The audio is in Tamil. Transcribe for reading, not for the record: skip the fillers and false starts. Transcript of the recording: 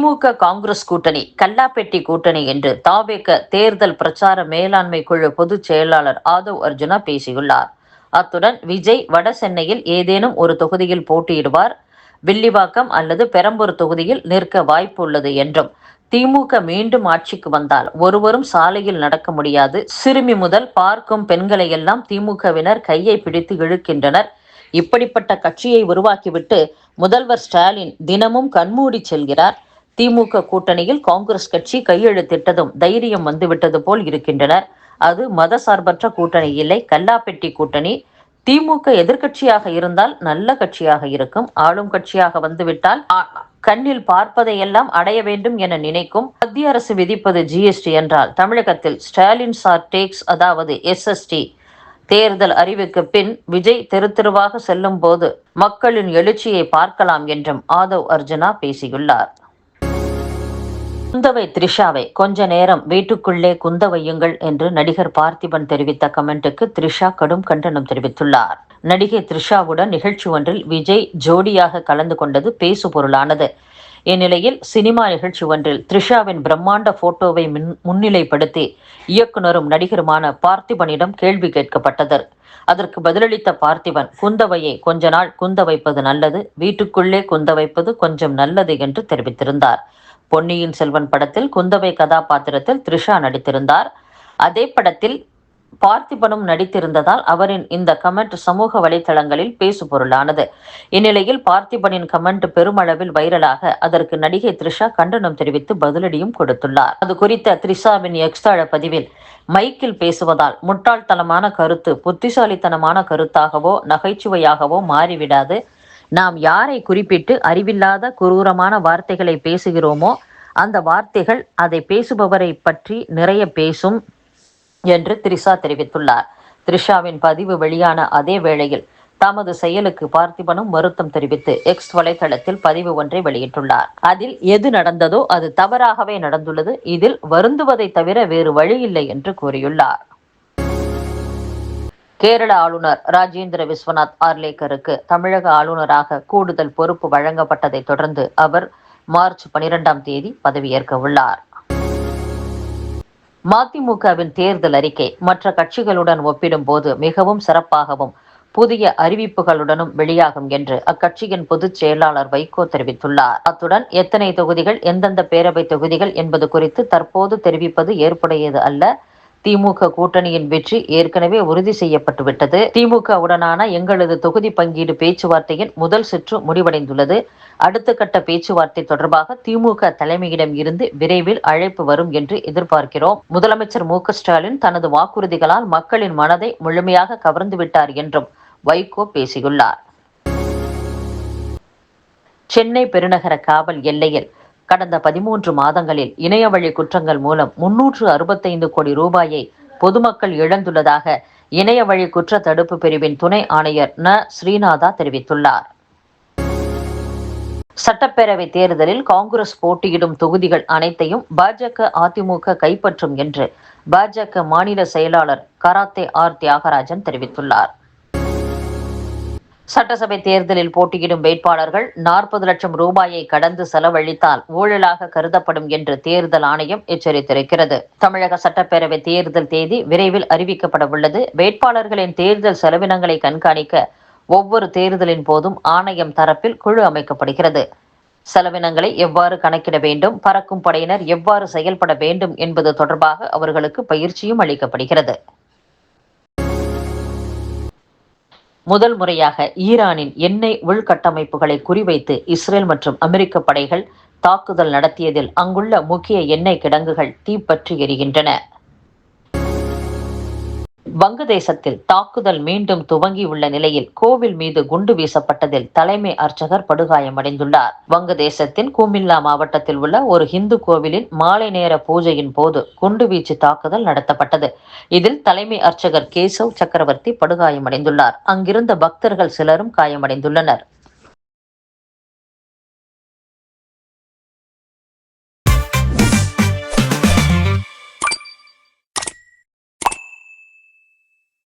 திமுக காங்கிரஸ் கூட்டணி கல்லாப்பெட்டி கூட்டணி என்று தாவேக தேர்தல் பிரச்சார மேலாண்மை குழு பொதுச் செயலாளர் ஆதவ் அர்ஜுனா பேசியுள்ளார். அத்துடன் விஜய் வட சென்னையில் ஏதேனும் ஒரு தொகுதியில் போட்டியிடுவார், வில்லிவாக்கம் அல்லது பெரம்பூர் தொகுதியில் நிற்க வாய்ப்பு உள்ளது என்றும், திமுக மீண்டும் ஆட்சிக்கு வந்தால் ஒருவரும் சாலையில் நடக்க முடியாது, சிறுமி முதல் பார்க்கும் பெண்களை எல்லாம் திமுகவினர் கையை பிடித்து இழுக்கின்றனர், இப்படிப்பட்ட கட்சியை உருவாக்கிவிட்டு முதல்வர் ஸ்டாலின் தினமும் கண்மூடி செல்கிறார், திமுக கூட்டணியில் காங்கிரஸ் கட்சி கையெழுத்திட்டதும் தைரியம் வந்துவிட்டது போல் இருக்கின்றனர், அது மதசார்பற்ற கூட்டணி இல்லை, கல்லாப்பெட்டி கூட்டணி, திமுக எதிர்க்கட்சியாக இருந்தால் நல்ல கட்சியாக இருக்கும், ஆளும் கட்சியாக வந்துவிட்டால் கண்ணில் பார்ப்பதையெல்லாம் அடைய வேண்டும் என நினைக்கும். மத்திய அரசு விதிப்பது ஜிஎஸ்டி என்றால் தமிழகத்தில் ஸ்டாலின் சார் டேக்ஸ், அதாவது எஸ்எஸ்டி. தேர்தல் அறிவுக்கு பின் விஜய் தெரு தெருவாக செல்லும் போது மக்களின் எழுச்சியை பார்க்கலாம் என்றும் ஆதவ் அர்ஜுனா பேசியுள்ளார். குந்தவை த்ரிஷாவை கொஞ்ச நேரம் வீட்டுக்குள்ளே குந்த வையுங்கள் என்று நடிகர் பார்த்திபன் தெரிவித்த கமெண்ட்டுக்கு த்ரிஷா கடும் கண்டனம் தெரிவித்துள்ளார். நடிகை த்ரிஷாவுடன் நிகழ்ச்சி ஒன்றில் விஜய் ஜோடியாக கலந்து கொண்டது பேசு பொருளானது. இந்நிலையில் சினிமா நிகழ்ச்சி ஒன்றில் த்ரிஷாவின் பிரம்மாண்ட போட்டோவை முன்னிலைப்படுத்தி இயக்குனரும் நடிகருமான பார்த்திபனிடம் கேள்வி கேட்கப்பட்டது. அதற்கு பதிலளித்த பார்த்திபன், குந்தவையை கொஞ்ச நாள் குந்த வைப்பது நல்லது, வீட்டுக்குள்ளே குந்த வைப்பது கொஞ்சம் நல்லது என்று தெரிவித்திருந்தார். பொன்னியின் செல்வன் படத்தில் குந்தவை கதாபாத்திரத்தில் த்ரிஷா நடித்திருந்தார். அதே படத்தில் பார்த்திபனும் நடித்திருந்ததால் அவரின் இந்த கமெண்ட் சமூக வலைதளங்களில் பேசு பொருளானது. இந்நிலையில் பார்த்திபனின் கமெண்ட் பெருமளவில் வைரலாக அதற்கு நடிகை த்ரிஷா கண்டனம் தெரிவித்து பதிலடியும் கொடுத்துள்ளார். அது குறித்த த்ரிஷாவின் எக்ஸ் தள பதிவில், மைக்கில் பேசுவதால் முட்டாள்தனமான கருத்து புத்திசாலித்தனமான கருத்தாகவோ நகைச்சுவையாகவோ மாறிவிடாது, நாம் யாரை குறிப்பிட்டு அறிவில்லாத குரூரமான வார்த்தைகளை பேசுகிறோமோ அந்த வார்த்தைகள் அதை பேசுபவரை பற்றி நிறைய பேசும் என்று த்ரிஷா தெரிவித்துள்ளார். த்ரிஷாவின் பதிவு வெளியான அதே வேளையில் தமது செயலுக்கு பார்த்திபனும் வருத்தம் தெரிவித்து எக்ஸ் வலைதளத்தில் பதிவு ஒன்றை வெளியிட்டுள்ளார். அதில் எது நடந்ததோ அது தவறாகவே நடந்துள்ளது, இதில் வருந்துவதை தவிர வேறு வழி இல்லை என்று கூறியுள்ளார். கேரள ஆளுநர் ராஜேந்திர விஸ்வநாத் ஆர்லேக்கருக்கு தமிழக ஆளுநராக கூடுதல் பொறுப்பு வழங்கப்பட்டதை தொடர்ந்து அவர் மார்ச் 12ஆம் தேதி பதவியேற்க உள்ளார். மதிமுகவின் தேர்தல் அறிக்கை மற்ற கட்சிகளுடன் ஒப்பிடும்போது மிகவும் சிறப்பாகவும் புதிய அறிவிப்புகளுடனும் வெளியாகும் என்று அக்கட்சியின் பொதுச் செயலாளர் வைகோ தெரிவித்துள்ளார். அத்துடன் எத்தனை தொகுதிகள், எந்தெந்த பேரவை தொகுதிகள் என்பது குறித்து தற்போது தெரிவிப்பது ஏற்புடையது அல்ல, திமுக கூட்டணியின் வெற்றி ஏற்கனவே உறுதி செய்யப்பட்டுவிட்டது, திமுக உடனான எங்களது தொகுதி பங்கீடு பேச்சுவார்த்தையின் முதல் சுற்று முடிவடைந்துள்ளது, அடுத்த கட்ட பேச்சுவார்த்தை தொடர்பாக திமுக தலைமையிடம் இருந்து விரைவில் அழைப்பு வரும் என்று எதிர்பார்க்கிறோம். முதலமைச்சர் மு.க. ஸ்டாலின் தனது வாக்குறுதிகளால் மக்களின் மனதை முழுமையாக கவர்ந்துவிட்டார் என்றும் வைகோ பேசியுள்ளார். சென்னை பெருநகர காவல் எல்லையில் கடந்த 13 மாதங்களில் இணையவழி குற்றங்கள் மூலம் 365 கோடி ரூபாயை பொதுமக்கள் இழந்துள்ளதாக இணையவழி குற்ற தடுப்பு பிரிவின் துணை ஆணையர் ந. ஸ்ரீநாதா தெரிவித்துள்ளார். சட்டப்பேரவை தேர்தலில் காங்கிரஸ் போட்டியிடும் தொகுதிகள் அனைத்தையும் பாஜக, அதிமுக கைப்பற்றும் என்று பாஜக மாநில செயலாளர் கராத்தே ஆர். தியாகராஜன் தெரிவித்துள்ளார். சட்டசபை தேர்தலில் போட்டியிடும் வேட்பாளர்கள் 40 லட்சம் ரூபாயை கடந்து செலவழித்தால் ஊழலாக கருதப்படும் என்று தேர்தல் ஆணையம் எச்சரித்திருக்கிறது. தமிழக சட்டப்பேரவை தேர்தல் தேதி விரைவில் அறிவிக்கப்பட உள்ளது. வேட்பாளர்களின் தேர்தல் செலவினங்களை கண்காணிக்க ஒவ்வொரு தேர்தலின் போதும் ஆணையம் தரப்பில் குழு அமைக்கப்படுகிறது. செலவினங்களை எவ்வாறு கணக்கிட வேண்டும், பறக்கும் படையினர் எவ்வாறு செயல்பட வேண்டும் என்பது தொடர்பாக அவர்களுக்கு பயிற்சியும் அளிக்கப்படுகிறது. முதல் முறையாக ஈரானின் எண்ணெய் உள்கட்டமைப்புகளை குறிவைத்து இஸ்ரேல் மற்றும் அமெரிக்க படைகள் தாக்குதல் நடத்தியதில் அங்குள்ள முக்கிய எண்ணெய் கிடங்குகள் தீப்பற்றி எரிகின்றன. வங்கதேசத்தில் தாக்குதல் மீண்டும் துவங்கியுள்ள நிலையில் கோவில் மீது குண்டு வீசப்பட்டதில் தலைமை அர்ச்சகர் படுகாயமடைந்துள்ளார். வங்கதேசத்தின் குமில்லா மாவட்டத்தில் உள்ள ஒரு இந்து கோவிலின் மாலை நேர பூஜையின் போது குண்டுவீச்சு தாக்குதல் நடத்தப்பட்டது. இதில் தலைமை அர்ச்சகர் கேசவ் சக்கரவர்த்தி படுகாயமடைந்துள்ளார். அங்கிருந்த பக்தர்கள் சிலரும் காயமடைந்துள்ளனர்.